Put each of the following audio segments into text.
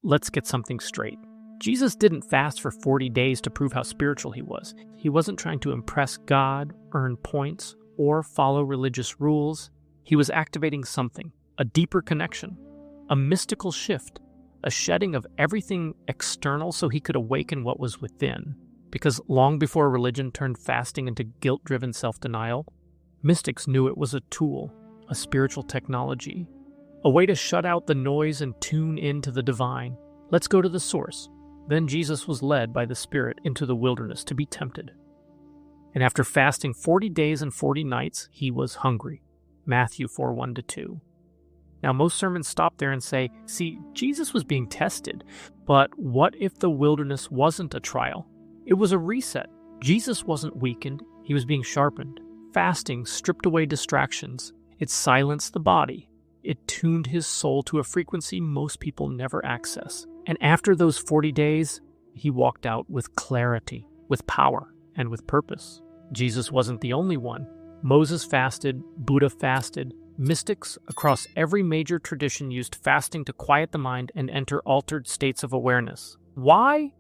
let's get something straight. Jesus didn't fast for 40 days to prove how spiritual he was. He wasn't trying to impress God, earn points, or follow religious rules. He was activating something, a deeper connection, a mystical shift, a shedding of everything external so he could awaken what was within. Because long before religion turned fasting into guilt-driven self-denial, mystics knew it was a tool, a spiritual technology, a way to shut out the noise and tune into the divine. Let's go to the source. Then Jesus was led by the Spirit into the wilderness to be tempted. And after fasting 40 days and 40 nights, he was hungry. Matthew 4:1-2. Now, most sermons stop there and say, see, Jesus was being tested, but what if the wilderness wasn't a trial? It was a reset. Jesus wasn't weakened, he was being sharpened. Fasting stripped away distractions. It silenced the body. It tuned his soul to a frequency most people never access. And after those 40 days, he walked out with clarity, with power, and with purpose. Jesus wasn't the only one. Moses fasted, Buddha fasted. Mystics across every major tradition used fasting to quiet the mind and enter altered states of awareness. Why?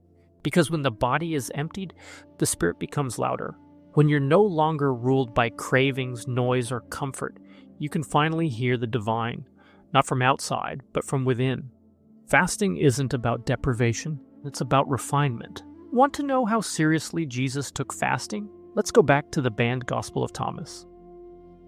Because when the body is emptied, the spirit becomes louder. When you're no longer ruled by cravings, noise, or comfort, you can finally hear the divine, not from outside, but from within. Fasting isn't about deprivation, it's about refinement. Want to know how seriously Jesus took fasting? Let's go back to the banned Gospel of Thomas.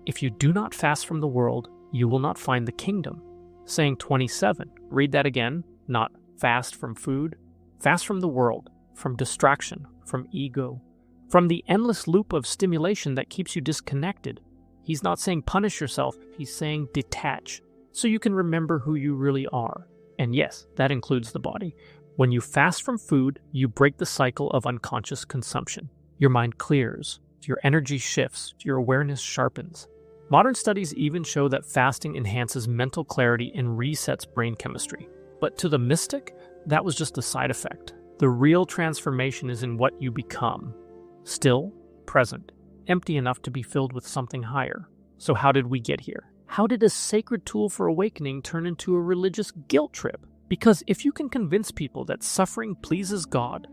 If you do not fast from the world, you will not find the kingdom. Saying 27. Read that again. Not fast from food. Fast from the world, from distraction, from ego, from the endless loop of stimulation that keeps you disconnected. He's not saying punish yourself. He's saying detach, so you can remember who you really are. And yes, that includes the body. When you fast from food, you break the cycle of unconscious consumption. Your mind clears, your energy shifts, your awareness sharpens. Modern studies even show that fasting enhances mental clarity and resets brain chemistry. But to the mystic, that was just a side effect. The real transformation is in what you become. Still, present, empty enough to be filled with something higher. So how did we get here? How did a sacred tool for awakening turn into a religious guilt trip? Because if you can convince people that suffering pleases God,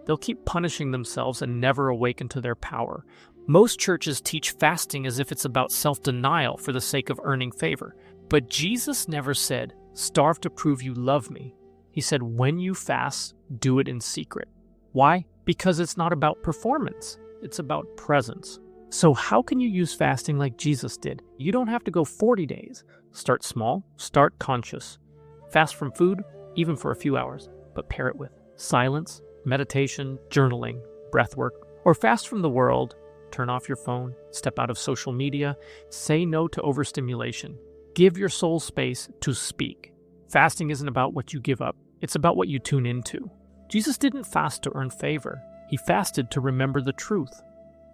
they'll keep punishing themselves and never awaken to their power. Most churches teach fasting as if it's about self-denial for the sake of earning favor. But Jesus never said, starve to prove you love me. He said, when you fast, do it in secret. Why? Because it's not about performance. It's about presence. So how can you use fasting like Jesus did? You don't have to go 40 days. Start small, start conscious. Fast from food, even for a few hours, but pair it with silence, meditation, journaling, breath work, or fast from the world. Turn off your phone, step out of social media, say no to overstimulation. Give your soul space to speak. Fasting isn't about what you give up, it's about what you tune into. Jesus didn't fast to earn favor. He fasted to remember the truth,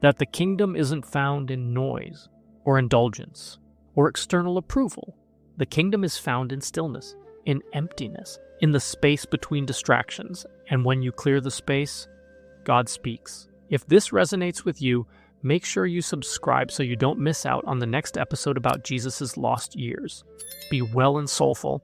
that the kingdom isn't found in noise, or indulgence, or external approval. The kingdom is found in stillness, in emptiness, in the space between distractions. And when you clear the space, God speaks. If this resonates with you, make sure you subscribe so you don't miss out on the next episode about Jesus' lost years. Be well and soulful.